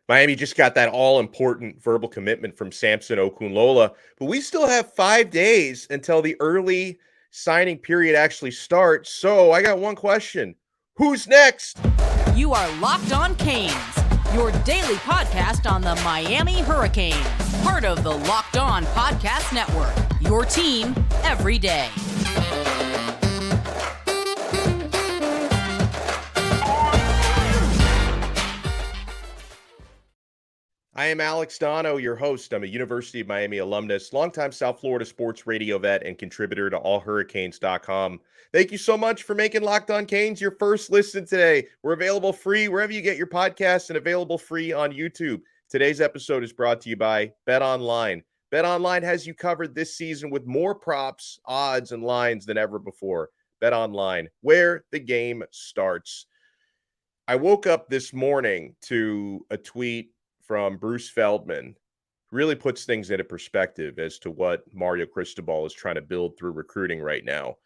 Miami just got that all-important verbal commitment from Samson Okunlola, but we still have 5 days until the early signing period actually starts. So I got one question. Who's next? You are Locked On Canes, your daily podcast on the Miami Hurricanes, part of the Locked On Podcast Network, your team every day. I am Alex Donno, your host. I'm a University of Miami alumnus, longtime South Florida sports radio vet, and contributor to allhurricanes.com. Thank you so much for making Locked On Canes your first listen today. We're available free wherever you get your podcasts and available free on YouTube. Today's episode is brought to you by BetOnline. BetOnline has you covered this season with more props, odds, and lines than ever before. BetOnline, where the game starts. I woke up this morning to a tweet from Bruce Feldman. Really puts things into perspective as to what Mario Cristobal is trying to build through recruiting right now.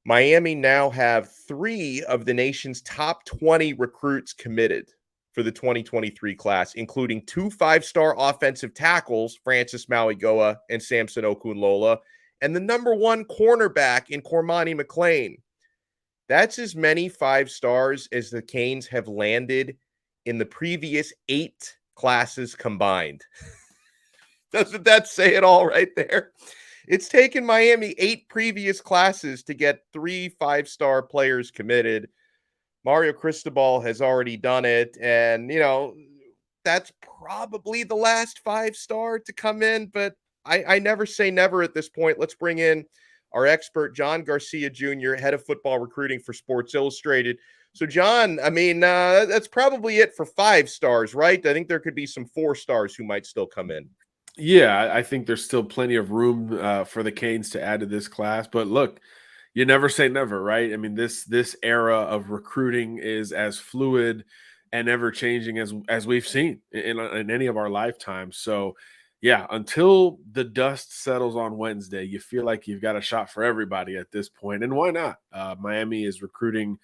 Miami now have 3 of the nation's top 20 recruits committed for the 2023 class, including 2 5-star offensive tackles, Francis Mauigoa and Samson Okunlola, and the number 1 cornerback in Cormani McClain. That's as many 5 stars as the Canes have landed in the previous 8 classes combined. Doesn't that say it all right there? It's taken Miami 8 previous classes to get 3 5-star players committed. Mario Cristobal has already done it. And, that's probably the last 5-star to come in. But I never say never at this point. Let's bring in our expert, John Garcia Jr., head of football recruiting for Sports Illustrated. So, John, that's probably it for 5 stars, right? I think there could be some 4 stars who might still come in. Yeah, I think there's still plenty of room for the Canes to add to this class. But look, you never say never, right? I mean, this era of recruiting is as fluid and ever changing as we've seen in any of our lifetimes. So, yeah, until the dust settles on Wednesday, you feel like you've got a shot for everybody at this point. And why not? Miami is recruiting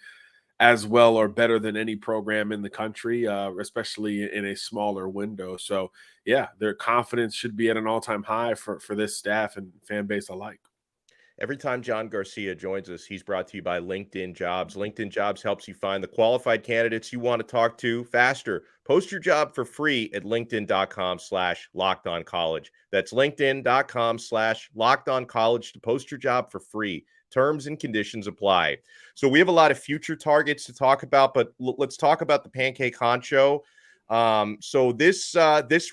as well or better than any program in the country, especially in a smaller window. So, yeah, their confidence should be at an all-time high for this staff and fan base alike. Every time John Garcia joins us, he's brought to you by LinkedIn Jobs. LinkedIn Jobs helps you find the qualified candidates you want to talk to faster. Post your job for free at linkedin.com/lockedoncollege. That's linkedin.com/lockedoncollege to post your job for free. Terms and conditions apply. So we have a lot of future targets to talk about, but let's talk about the Pancake Honcho. So this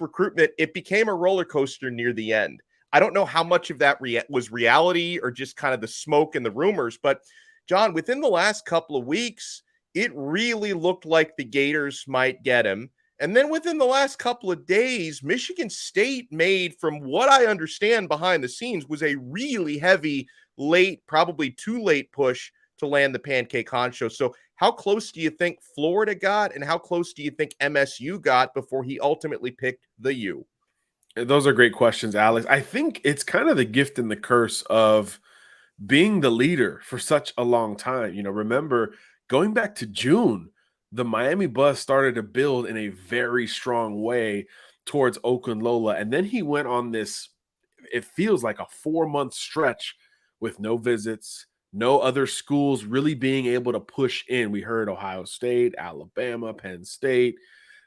recruitment, it became a roller coaster near the end. I don't know how much of that was reality or just kind of the smoke and the rumors, but John, within the last couple of weeks, it really looked like the Gators might get him. And then within the last couple of days, Michigan State made, from what I understand behind the scenes, was a really heavy, late, probably too late push to land the Pancake Honcho. So how close do you think Florida got, and how close do you think MSU got before he ultimately picked the U? Those are great questions, Alex. I think it's kind of the gift and the curse of being the leader for such a long time. Remember, going back to June, the Miami buzz started to build in a very strong way towards Okunlola. And then he went on this, it feels like a 4-month stretch with no visits, no other schools really being able to push in. We heard Ohio State, Alabama, Penn State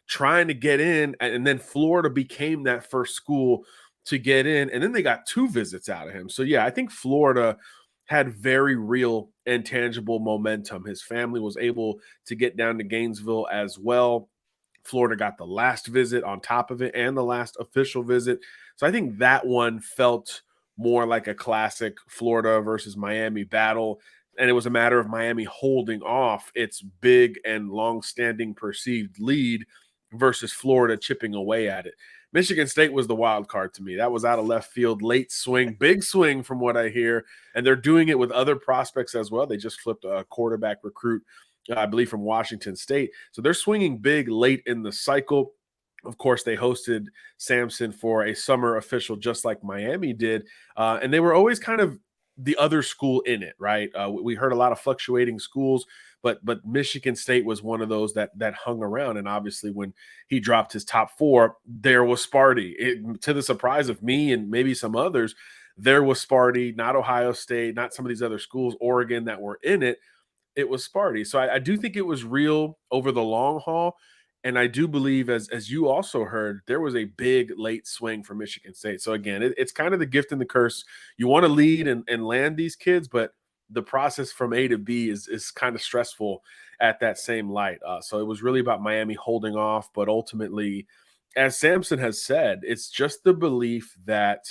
trying to get in, and then Florida became that first school to get in, and then they got 2 visits out of him. So, yeah, I think Florida had very real and tangible momentum. His family was able to get down to Gainesville as well. Florida got the last visit on top of it and the last official visit. So I think that one felt more like a classic Florida versus Miami battle. And it was a matter of Miami holding off its big and long-standing perceived lead versus Florida chipping away at it. Michigan State was the wild card to me. That was out of left field, late swing, big swing from what I hear. And they're doing it with other prospects as well. They just flipped a quarterback recruit, I believe, from Washington State. So they're swinging big late in the cycle. Of course, they hosted Samson for a summer official just like Miami did. And they were always kind of the other school in it, right? We heard a lot of fluctuating schools, But Michigan State was one of those that hung around. And obviously when he dropped his top 4, there was Sparty. To the surprise of me and maybe some others, there was Sparty, not Ohio State, not some of these other schools, Oregon, that were in it. It was Sparty. So I do think it was real over the long haul. And I do believe, as you also heard, there was a big late swing for Michigan State. So again, it's kind of the gift and the curse. You want to lead and land these kids, but the process from A to B is kind of stressful at that same light. So it was really about Miami holding off. But ultimately, as Samson has said, it's just the belief that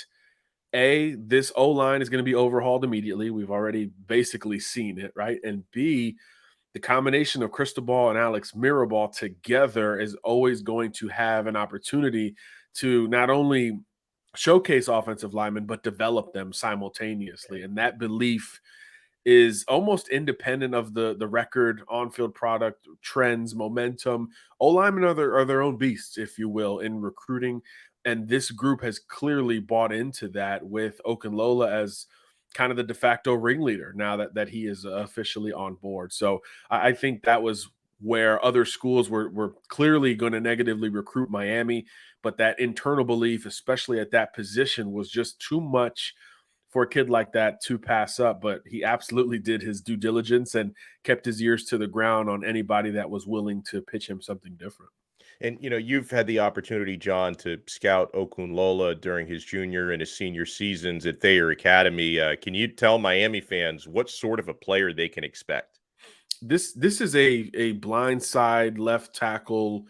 this O-line is going to be overhauled immediately. We've already basically seen it, right? And B, the combination of Cristobal and Alex Mirabal together is always going to have an opportunity to not only showcase offensive linemen, but develop them simultaneously. And that belief is almost independent of the record, on-field product, trends, momentum. O-linemen are their own beasts, if you will, in recruiting. And this group has clearly bought into that with Okunlola as kind of the de facto ringleader now that he is officially on board. So I think that was where other schools were clearly going to negatively recruit Miami, but that internal belief, especially at that position, was just too much for a kid like that to pass up. But he absolutely did his due diligence and kept his ears to the ground on anybody that was willing to pitch him something different. And, you've had the opportunity, John, to scout Okunlola during his junior and his senior seasons at Thayer Academy. Can you tell Miami fans what sort of a player they can expect? This is a blindside left tackle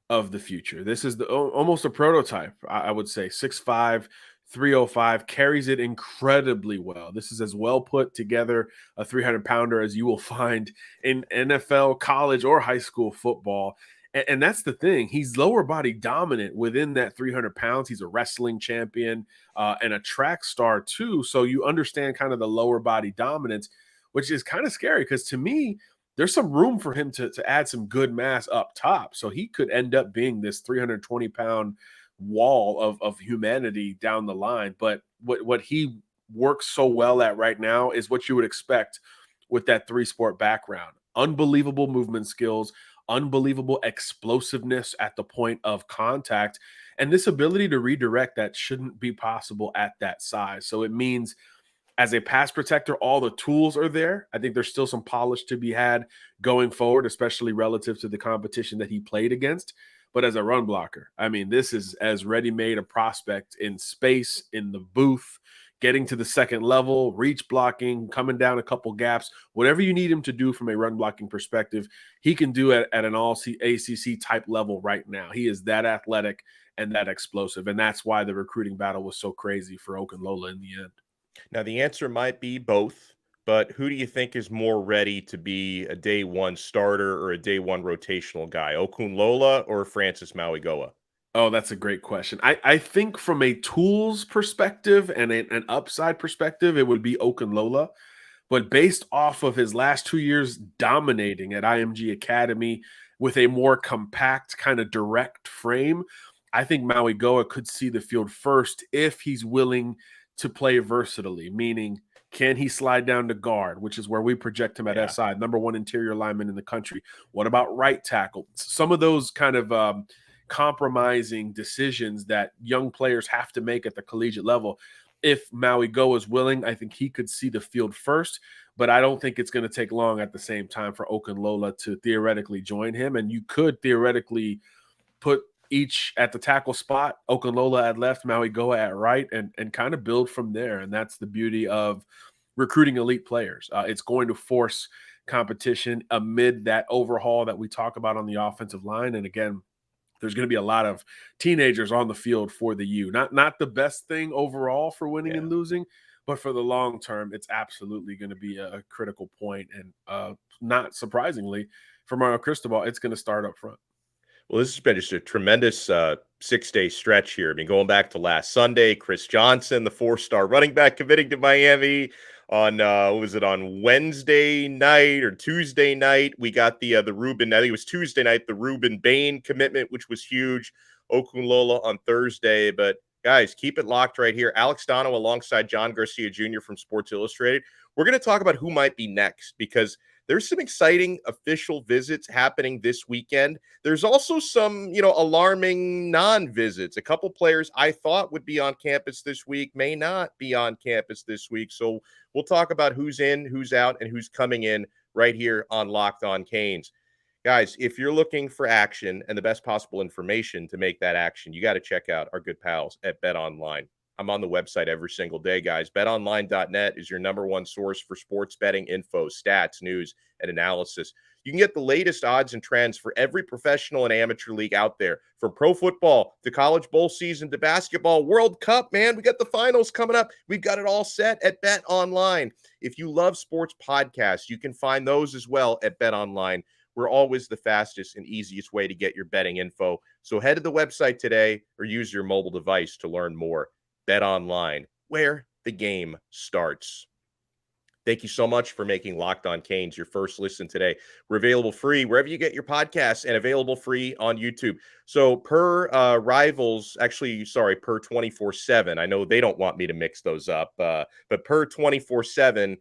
of the future. This is almost a prototype, I would say. 6'5", 305, carries it incredibly well. This is as well put together a 300-pounder as you will find in NFL, college, or high school football. And that's the thing. He's lower body dominant within that 300 pounds. He's a wrestling champion and a track star too. So you understand kind of the lower body dominance, which is kind of scary because to me, there's some room for him to add some good mass up top. So he could end up being this 320-pound wall of humanity down the line. But what he works so well at right now is what you would expect with that 3-sport background. Unbelievable movement skills, unbelievable explosiveness at the point of contact, and this ability to redirect that shouldn't be possible at that size. So it means as a pass protector, all the tools are there. I think there's still some polish to be had going forward, especially relative to the competition that he played against. But as a run blocker, I mean, this is as ready-made a prospect in space, in the booth, getting to the second level, reach blocking, coming down a couple gaps, whatever you need him to do from a run blocking perspective, he can do it at an all ACC type level right now. He is that athletic and that explosive. And that's why the recruiting battle was so crazy for Okunlola in the end. Now, the answer might be both, but who do you think is more ready to be a day one starter or a day one rotational guy, Okunlola or Francis Mauigoa? Oh, that's a great question. I think from a tools perspective and an upside perspective, it would be Okunlola. But based off of his last 2 years dominating at IMG Academy with a more compact kind of direct frame, I think Mauigoa could see the field first if he's willing to play versatilely, meaning can he slide down to guard, which is where we project him at SI, number one interior lineman in the country. What about right tackle? Some of those kind of compromising decisions that young players have to make at the collegiate level. If Mauigoa is willing, I think he could see the field first, but I don't think it's going to take long at the same time for Okunlola to theoretically join him. And you could theoretically put each at the tackle spot, Okunlola at left, Mauigoa at right, and kind of build from there. And that's the beauty of recruiting elite players. It's going to force competition amid that overhaul that we talk about on the offensive line. And again, there's going to be a lot of teenagers on the field for the U. Not the best thing overall for winning and losing, but for the long term, it's absolutely going to be a critical point. And not surprisingly, for Mario Cristobal, it's going to start up front. Well, this has been just a tremendous 6-day stretch here. I mean, going back to last Sunday, Chris Johnson, the 4-star running back, committing to Miami on was it on Wednesday night or Tuesday night? We got the Ruben, I think it was Tuesday night, the Ruben Bain commitment, which was huge. Okunlola on Thursday. But guys, keep it locked right here. Alex Donno alongside John Garcia Jr. from Sports Illustrated. We're going to talk about who might be next because There's some exciting official visits happening this weekend. There's also some, alarming non-visits. A couple players I thought would be on campus this week may not be on campus this week. So we'll talk about who's in, who's out, and who's coming in right here on Locked On Canes. Guys, if you're looking for action and the best possible information to make that action, you got to check out our good pals at Bet Online. I'm on the website every single day, guys. BetOnline.net is your number one source for sports betting info, stats, news, and analysis. You can get the latest odds and trends for every professional and amateur league out there, from pro football to college bowl season to basketball, World Cup, man. We got the finals coming up. We've got it all set at Bet Online. If you love sports podcasts, you can find those as well at Bet Online. We're always the fastest and easiest way to get your betting info. So head to the website today or use your mobile device to learn more. Bet Online, where the game starts. Thank you so much for making Locked On Canes your first listen today. We're available free wherever you get your podcasts and available free on YouTube. So per 24/7. I know they don't want me to mix those up, but per 24/7,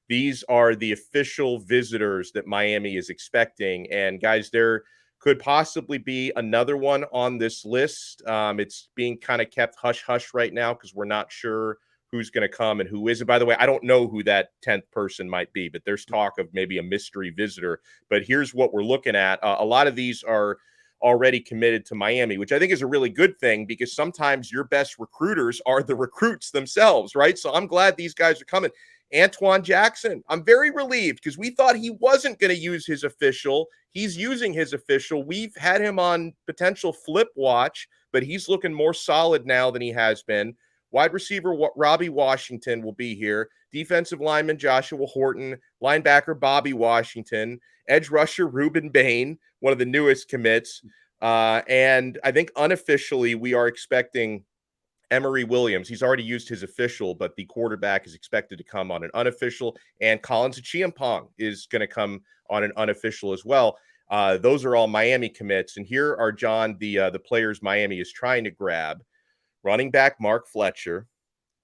these are the official visitors that Miami is expecting. And guys, there could possibly be another one on this list. It's being kind of kept hush-hush right now because we're not sure who's going to come and who isn't. By the way, I don't know who that 10th person might be, but there's talk of maybe a mystery visitor. But here's what we're looking at. A lot of these are already committed to Miami, which I think is a really good thing because sometimes your best recruiters are the recruits themselves, right? So I'm glad these guys are coming. Antoine Jackson, I'm very relieved because we thought he wasn't going to use his official. He's using his official. We've had him on potential flip watch, but he's looking more solid now than he has been. Wide receiver Robbie Washington will be here. Defensive lineman Joshua Horton. Linebacker Bobby Washington. Edge rusher Ruben Bain, one of the newest commits. And I think unofficially we are expecting Emory Williams. He's already used his official, but the quarterback is expected to come on an unofficial. And Collins Achiampong is going to come on an unofficial as well. Those are all Miami commits. And here are, John, the players Miami is trying to grab. Running back Mark Fletcher.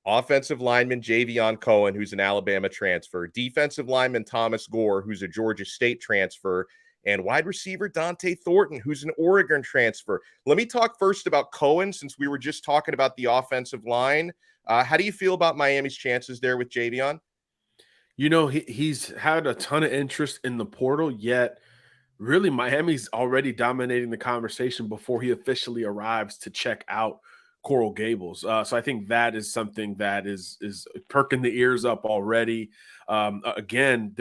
Offensive lineman Javion Cohen, who's an Alabama transfer. Defensive lineman Thomas Gore, who's a Georgia State transfer. And wide receiver Dante Thornton, who's an Oregon transfer. Let me talk first about Cohen, since we were just talking about the offensive line. How do you feel about Miami's chances there with Javion? He's had a ton of interest in the portal, yet really Miami's already dominating the conversation before he officially arrives to check out Coral Gables. So I think that is something that is perking the ears up already. Again,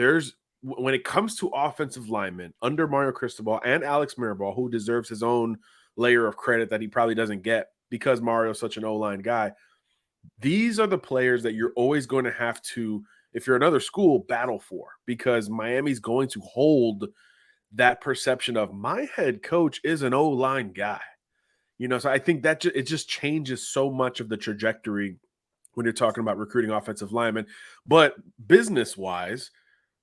when it comes to offensive linemen under Mario Cristobal and Alex Mirabal, who deserves his own layer of credit that he probably doesn't get because Mario's such an O-line guy, these are the players that you're always going to have to, if you're another school, battle for, because Miami's going to hold that perception of my head coach is an O-line guy. So I think that it just changes so much of the trajectory when you're talking about recruiting offensive linemen. But business-wise,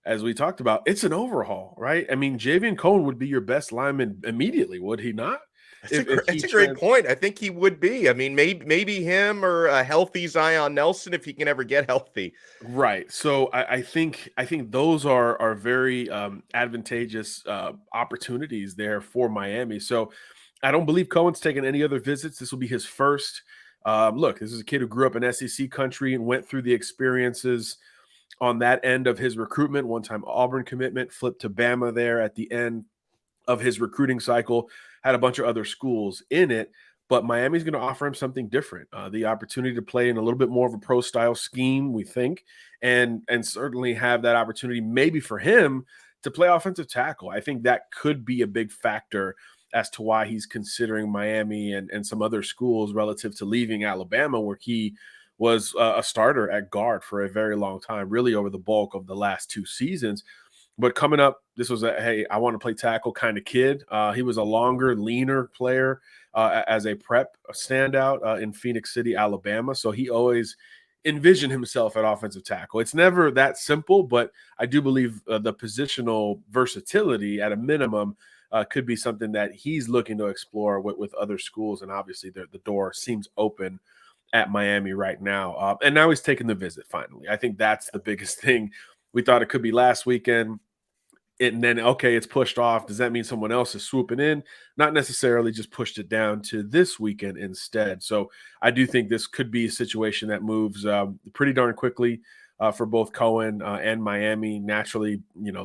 as we talked about, it's an overhaul, right? I mean, Javion Cohen would be your best lineman immediately, would he not? That's a great point. I think he would be. I mean, maybe him or a healthy Zion Nelson if he can ever get healthy. Right. So I think those are very advantageous opportunities there for Miami. So I don't believe Cohen's taken any other visits. This will be his first. Look, this is a kid who grew up in SEC country and went through the experiences on that end of his recruitment. One-time Auburn commitment, flipped to Bama there at the end of his recruiting cycle, had a bunch of other schools in it, but Miami's going to offer him something different, the opportunity to play in a little bit more of a pro-style scheme, we think, and certainly have that opportunity maybe for him to play offensive tackle. I think that could be a big factor as to why he's considering Miami and some other schools relative to leaving Alabama, where he was a starter at guard for a very long time, really over the bulk of the last 2 seasons. But coming up, this was hey, I want to play tackle kind of kid. He was a longer, leaner player as a prep standout in Phoenix City, Alabama. So he always envisioned himself at offensive tackle. It's never that simple, but I do believe the positional versatility at a minimum could be something that he's looking to explore with other schools. And obviously the door seems open at Miami right now. And now he's taking the visit finally. I think that's the biggest thing. We thought it could be last weekend. and then, okay, it's pushed off. Does that mean someone else is swooping in? Not necessarily, just pushed it down to this weekend instead. So I do think this could be a situation that moves pretty darn quickly for both Cohen and Miami. Naturally,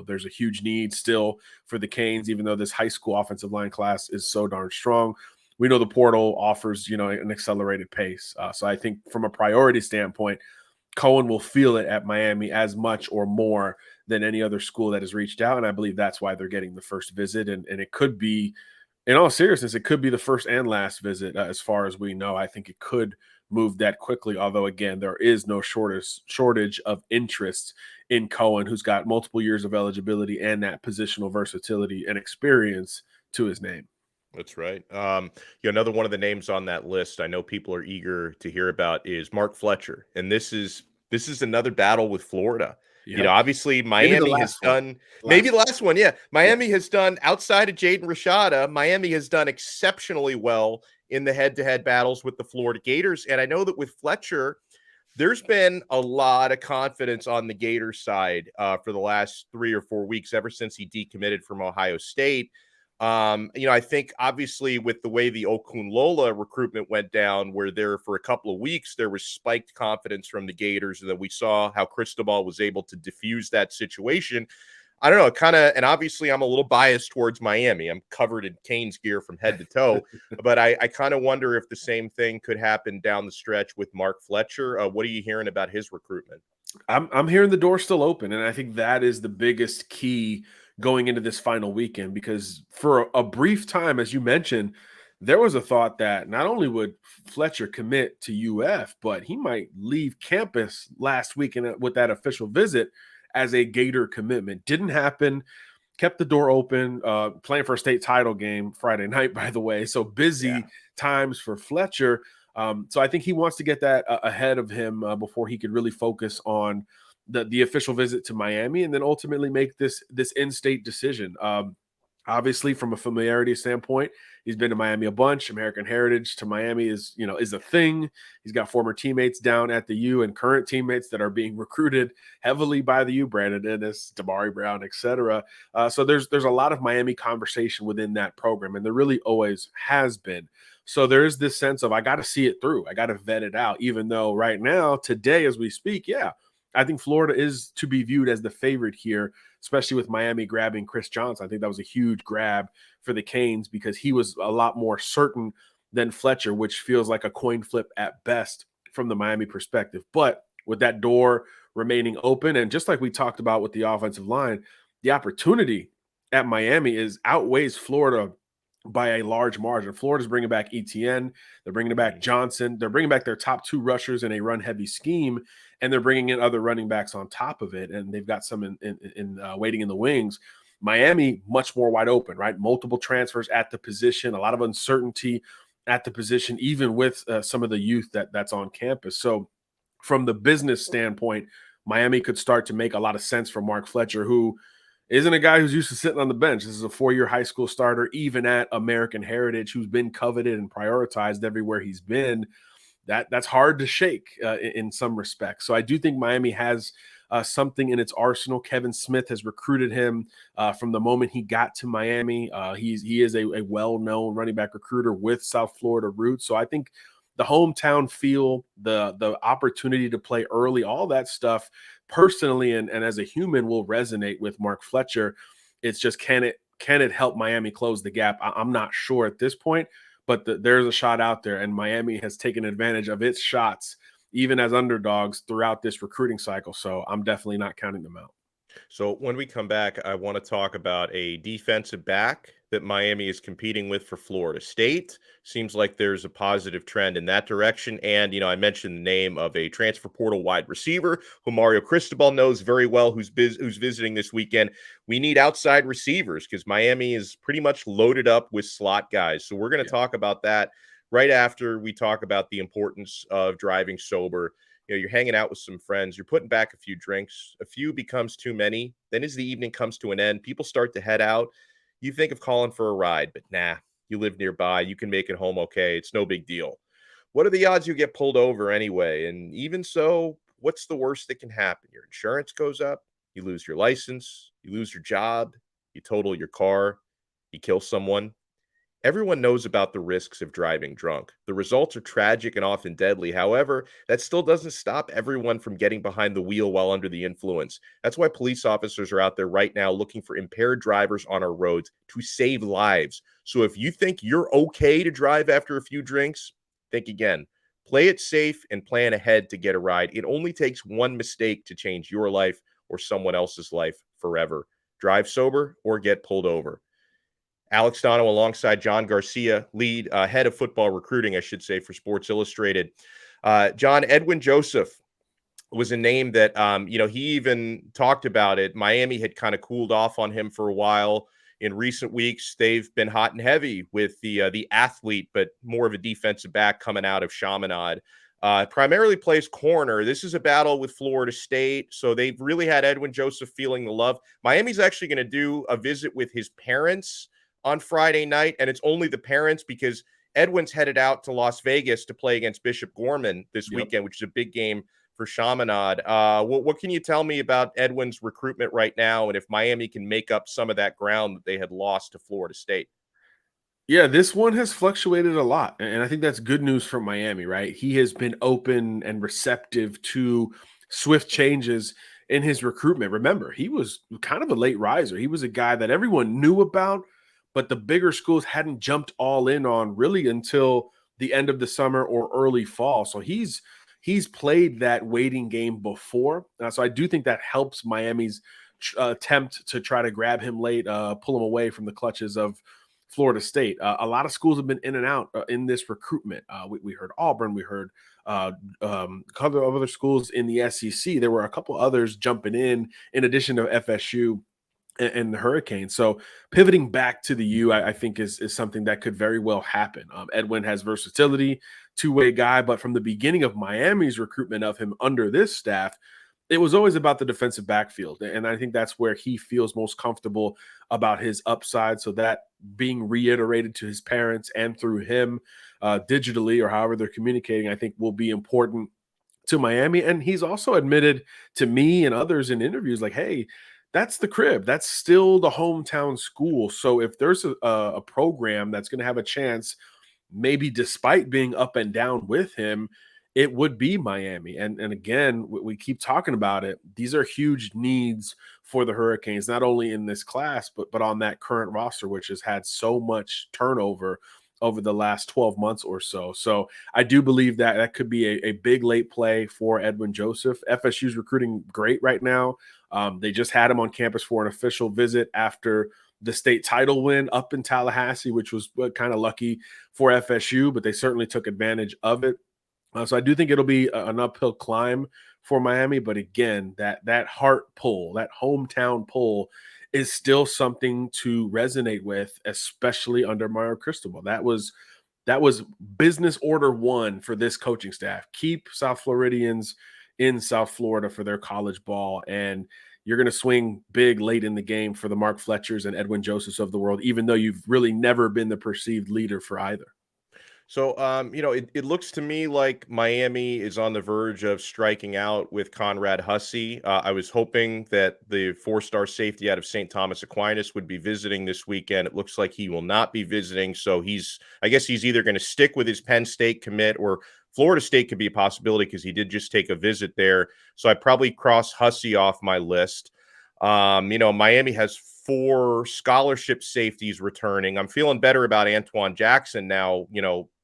there's a huge need still for the Canes, even though this high school offensive line class is so darn strong. We know the portal offers, an accelerated pace. So I think from a priority standpoint, Cohen will feel it at Miami as much or more than any other school that has reached out. And I believe that's why they're getting the first visit. And it could be, in all seriousness, it could be the first and last visit as far as we know. I think it could move that quickly. Although, again, there is no shortage of interest in Cohen, who's got multiple years of eligibility and that positional versatility and experience to his name. That's right. Another one of the names on that list I know people are eager to hear about is Mark Fletcher, and this is another battle with Florida. Yep. Obviously Miami has done maybe the last one. Yeah, Miami has done outside of Jaden Rashada. Miami has done exceptionally well in the head-to-head battles with the Florida Gators, and I know that with Fletcher, there's been a lot of confidence on the Gators side for the last 3 or 4 weeks, ever since he decommitted from Ohio State. I think obviously with the way the Okunlola recruitment went down, where there for a couple of weeks, there was spiked confidence from the Gators, and then we saw how Cristobal was able to diffuse that situation. I don't know, and obviously I'm a little biased towards Miami. I'm covered in Canes gear from head to toe, but I kind of wonder if the same thing could happen down the stretch with Mark Fletcher. What are you hearing about his recruitment? I'm hearing the door still open, and I think that is the biggest key going into this final weekend, because for a brief time, as you mentioned, there was a thought that not only would Fletcher commit to UF, but he might leave campus last weekend with that official visit as a Gator commitment. Didn't happen. Kept the door open, playing for a state title game Friday night, by the way. So busy times for Fletcher. So I think he wants to get that ahead of him before he could really focus on the official visit to Miami, and then ultimately make this in-state decision. Obviously, from a familiarity standpoint, he's been to Miami a bunch. American heritage to Miami is a thing. He's got former teammates down at the U and current teammates that are being recruited heavily by the U, Brandon Ennis, Damari Brown, etc. So there's a lot of Miami conversation within that program, and there really always has been. So there's this sense of, I got to see it through. I got to vet it out, even though right now, today, as we speak, I think Florida is to be viewed as the favorite here, especially with Miami grabbing Chris Johnson. I think that was a huge grab for the Canes because he was a lot more certain than Fletcher, which feels like a coin flip at best from the Miami perspective. But with that door remaining open, and just like we talked about with the offensive line, the opportunity at Miami outweighs Florida by a large margin. Florida's bringing back ETN. They're bringing back Johnson. They're bringing back their top 2 rushers in a run-heavy scheme, and they're bringing in other running backs on top of it, and they've got some in waiting in the wings. Miami, much more wide open, right? Multiple transfers at the position, a lot of uncertainty at the position, even with some of the youth that's on campus. So from the business standpoint, Miami could start to make a lot of sense for Mark Fletcher, who isn't a guy who's used to sitting on the bench. This is a 4-year high school starter, even at American Heritage, who's been coveted and prioritized everywhere he's been. That's hard to shake in some respects. So I do think Miami has something in its arsenal. Kevin Smith has recruited him from the moment he got to Miami. He is a well-known running back recruiter with South Florida roots. So I think the hometown feel, the opportunity to play early, all that stuff personally and as a human will resonate with Mark Fletcher. It's just, can it help Miami close the gap? I'm not sure at this point, but there's a shot out there, and Miami has taken advantage of its shots, even as underdogs, throughout this recruiting cycle. So I'm definitely not counting them out. So when we come back, I want to talk about a defensive back that Miami is competing with for Florida State. Seems like there's a positive trend in that direction. And, I mentioned the name of a transfer portal wide receiver who Mario Cristobal knows very well, who's visiting this weekend. We need outside receivers because Miami is pretty much loaded up with slot guys. So we're going to talk about that right after we talk about the importance of driving sober. You're hanging out with some friends, you're putting back a few drinks, a few becomes too many. Then as the evening comes to an end, people start to head out. You think of calling for a ride, but nah, you live nearby. You can make it home okay. It's no big deal. What are the odds you get pulled over anyway? And even so, what's the worst that can happen? Your insurance goes up. you lose your license, you lose your job, you total your car, you kill someone. Everyone knows about the risks of driving drunk. The results are tragic and often deadly. However, that still doesn't stop everyone from getting behind the wheel while under the influence. That's why police officers are out there right now looking for impaired drivers on our roads to save lives. So if you think you're okay to drive after a few drinks, think again. Play it safe and plan ahead to get a ride. It only takes one mistake to change your life or someone else's life forever. Drive sober or get pulled over. Alex Donno alongside John Garcia, lead head of football recruiting, I should say, for Sports Illustrated. John, Edwin Joseph was a name that, he even talked about it. Miami had kind of cooled off on him for a while. In recent weeks, they've been hot and heavy with the athlete, but more of a defensive back coming out of Chaminade. Primarily plays corner. This is a battle with Florida State, so they've really had Edwin Joseph feeling the love. Miami's actually going to do a visit with his parents on Friday night, and it's only the parents because Edwin's headed out to Las Vegas to play against Bishop Gorman this weekend, which is a big game for Chaminade. What can you tell me about Edwin's recruitment right now, and if Miami can make up some of that ground that they had lost to Florida State? Yeah, this one has fluctuated a lot, and I think that's good news for Miami, right? He has been open and receptive to swift changes in his recruitment. Remember, he was kind of a late riser. He was a guy that everyone knew about, but the bigger schools hadn't jumped all in on really until the end of the summer or early fall. So he's played that waiting game before. So I do think that helps Miami's attempt to try to grab him late, pull him away from the clutches of Florida State. A lot of schools have been in and out in this recruitment. We heard Auburn. We heard a couple of other schools in the SEC. There were a couple others jumping in addition to FSU and the Hurricanes. So pivoting back to the U, I think is something that could very well happen. Edwin has versatility, two-way guy, but from the beginning of Miami's recruitment of him under this staff, it was always about the defensive backfield. And I think that's where he feels most comfortable about his upside. So that being reiterated to his parents and through him digitally or however they're communicating, I think will be important to Miami. And he's also admitted to me and others in interviews like, hey, that's the crib. That's still the hometown school. So if there's a program that's going to have a chance, maybe despite being up and down with him, it would be Miami. And again, we keep talking about it. These are huge needs for the Hurricanes, not only in this class, but on that current roster, which has had so much turnover over the last 12 months or so. So I do believe that that could be a big late play for Edwin Joseph. FSU's recruiting great right now. They just had him on campus for an official visit after the state title win up in Tallahassee, which was kind of lucky for FSU, but they certainly took advantage of it. So I do think it'll be an uphill climb for Miami. But again, that heart pull, that hometown pull is still something to resonate with, especially under Mario Cristobal. That was business order one for this coaching staff. Keep South Floridians in South Florida for their college ball. And you're going to swing big late in the game for the Mark Fletchers and Edwin Josephs of the world, even though you've really never been the perceived leader for either. So, it looks to me like Miami is on the verge of striking out with Conrad Hussey. I was hoping that the four-star safety out of St. Thomas Aquinas would be visiting this weekend. It looks like he will not be visiting. So I guess he's either going to stick with his Penn State commit, or Florida State could be a possibility because he did just take a visit there. So I probably cross Hussey off my list. Miami has 4 scholarship safeties returning. I'm feeling better about Antoine Jackson now,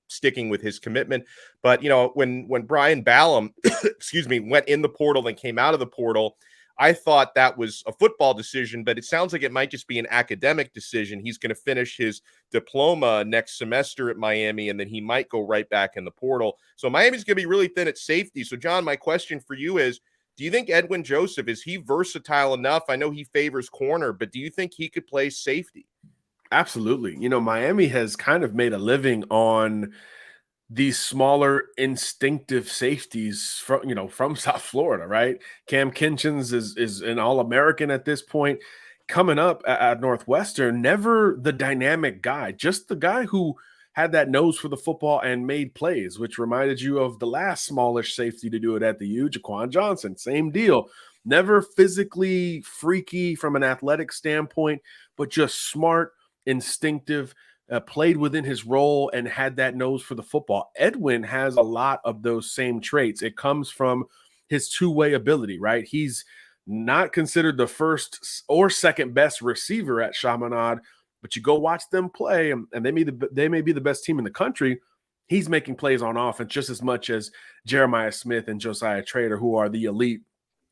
sticking with his commitment. But, when Brian Ballum, went in the portal and came out of the portal, I thought that was a football decision, but it sounds like it might just be an academic decision. He's going to finish his diploma next semester at Miami, and then he might go right back in the portal. So Miami's going to be really thin at safety. So, John, my question for you is, do you think Edwin Joseph, is he versatile enough? I know he favors corner, but do you think he could play safety? Absolutely. Miami has kind of made a living on these smaller instinctive safeties from South Florida, right? Cam Kinchens is an All-American at this point. Coming up at Northwestern, never the dynamic guy, just the guy who had that nose for the football and made plays, which reminded you of the last smallish safety to do it at the U, Jaquan Johnson. Same deal. Never physically freaky from an athletic standpoint, but just smart, instinctive, played within his role and had that nose for the football. Edwin has a lot of those same traits. It comes from his two-way ability, right? He's not considered the first or second best receiver at Chaminade, but you go watch them play, and they may be the best team in the country. He's making plays on offense just as much as Jeremiah Smith and Josiah Trader, who are the elite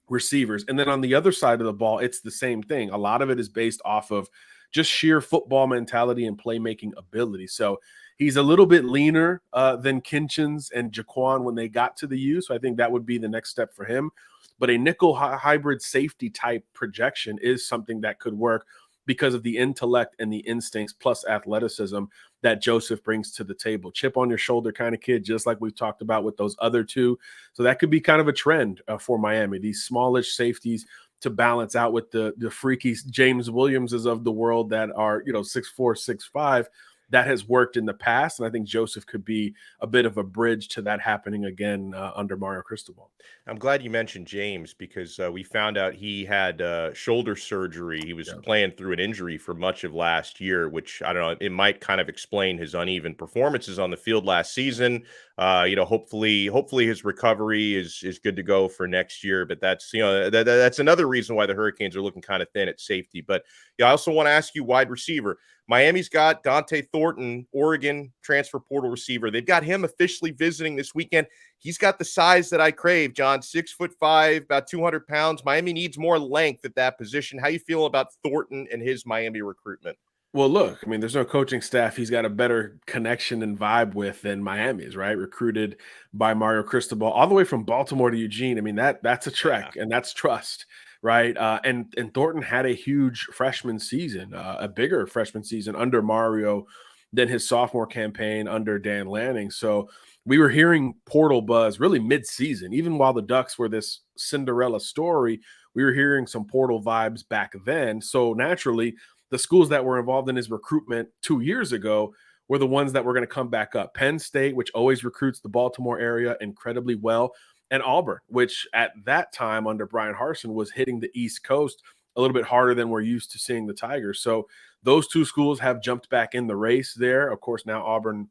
receivers. And then on the other side of the ball, it's the same thing. A lot of it is based off of just sheer football mentality and playmaking ability. So he's a little bit leaner than Kinchins and Jaquan when they got to the U. So I think that would be the next step for him. But a nickel hybrid safety type projection is something that could work because of the intellect and the instincts plus athleticism that Joseph brings to the table. Chip on your shoulder kind of kid, just like we've talked about with those other two. So that could be kind of a trend for Miami, these smallish safeties to balance out with the freaky James Williamses of the world that are, 6'4", 6'5". That has worked in the past, and I think Joseph could be a bit of a bridge to that happening again under Mario Cristobal. I'm glad you mentioned James because we found out he had shoulder surgery. He was playing through an injury for much of last year, which, I don't know, it might kind of explain his uneven performances on the field last season. Hopefully his recovery is good to go for next year. But that's, that's another reason why the Hurricanes are looking kind of thin at safety. But I also want to ask you, wide receiver. Miami's got Dante Thornton, Oregon transfer portal receiver. They've got him officially visiting this weekend. He's got the size that I crave, John, 6'5", about 200 pounds. Miami needs more length at that position. How you feel about Thornton and his Miami recruitment? Well, look, I mean, there's no coaching staff he's got a better connection and vibe with than Miami's, right? Recruited by Mario Cristobal all the way from Baltimore to Eugene. I mean, that's a trek, and that's trust. Right. And Thornton had a huge freshman season, a bigger freshman season under Mario than his sophomore campaign under Dan Lanning. So we were hearing portal buzz really mid-season. Even while the Ducks were this Cinderella story, we were hearing some portal vibes back then. So naturally, the schools that were involved in his recruitment 2 years ago were the ones that were going to come back up. Penn State, which always recruits the Baltimore area incredibly well, and Auburn, which at that time under Brian Harsin was hitting the East Coast a little bit harder than we're used to seeing the Tigers. So those two schools have jumped back in the race there. Of course, now Auburn,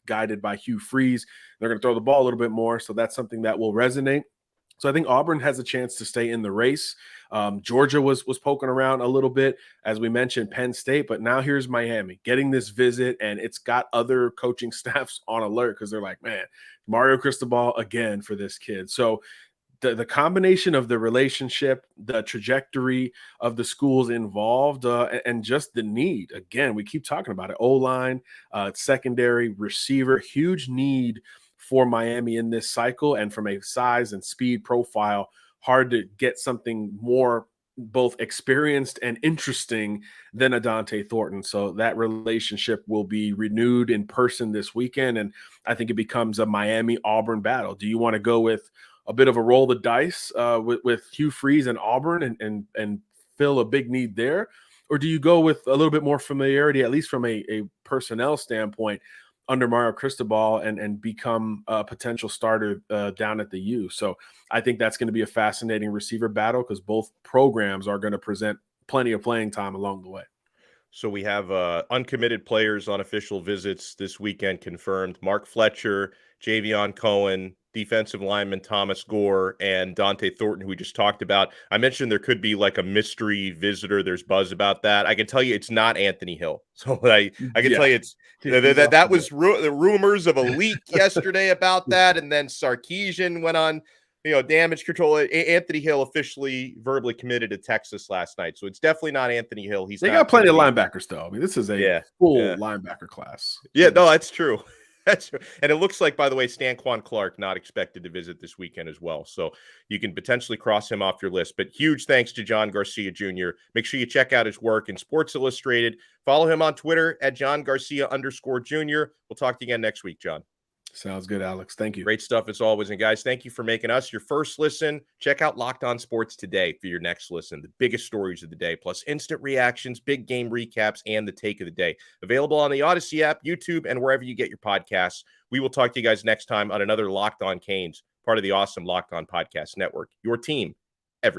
guided by Hugh Freeze, they're going to throw the ball a little bit more. So that's something that will resonate. So I think Auburn has a chance to stay in the race. Georgia was poking around a little bit, as we mentioned, Penn State, but now here's Miami getting this visit, and it's got other coaching staffs on alert because they're like, man, Mario Cristobal again for this kid. So the combination of the relationship, the trajectory of the schools involved, and just the need. Again, we keep talking about it. O-line, secondary, receiver, huge need for Miami in this cycle, and from a size and speed profile, hard to get something more both experienced and interesting than a Dante Thornton. So that relationship will be renewed in person this weekend, and I think it becomes a Miami-Auburn battle. Do you want to go with a bit of a roll the dice with Hugh Freeze and Auburn and fill a big need there? Or do you go with a little bit more familiarity, at least from a personnel standpoint, under Mario Cristobal and become a potential starter down at the U? So I think that's going to be a fascinating receiver battle because both programs are going to present plenty of playing time along the way. So we have uncommitted players on official visits this weekend confirmed. Mark Fletcher, Javion Cohen, defensive lineman Thomas Gore, and Dante Thornton, who we just talked about. I mentioned there could be like a mystery visitor. There's buzz about that. I can tell you it's not Anthony Hill. So I can tell you it's that was the rumors of a leak yesterday about that, and then Sarkisian went on damage control. Anthony Hill officially verbally committed to Texas last night. So it's definitely not Anthony Hill. They got plenty of linebackers, though. I mean, this is a full linebacker class. Yeah, no, that's true. That's true. And it looks like, by the way, Stanquan Clark not expected to visit this weekend as well. So you can potentially cross him off your list. But huge thanks to John Garcia Jr. Make sure you check out his work in Sports Illustrated. Follow him on Twitter at John Garcia_Jr. We'll talk to you again next week, John. Sounds good, Alex. Thank you. Great stuff as always. And guys, thank you for making us your first listen. Check out Locked On Sports today for your next listen. The biggest stories of the day, plus instant reactions, big game recaps, and the take of the day. Available on the Odyssey app, YouTube, and wherever you get your podcasts. We will talk to you guys next time on another Locked On Canes, part of the awesome Locked On Podcast Network. Your team every day.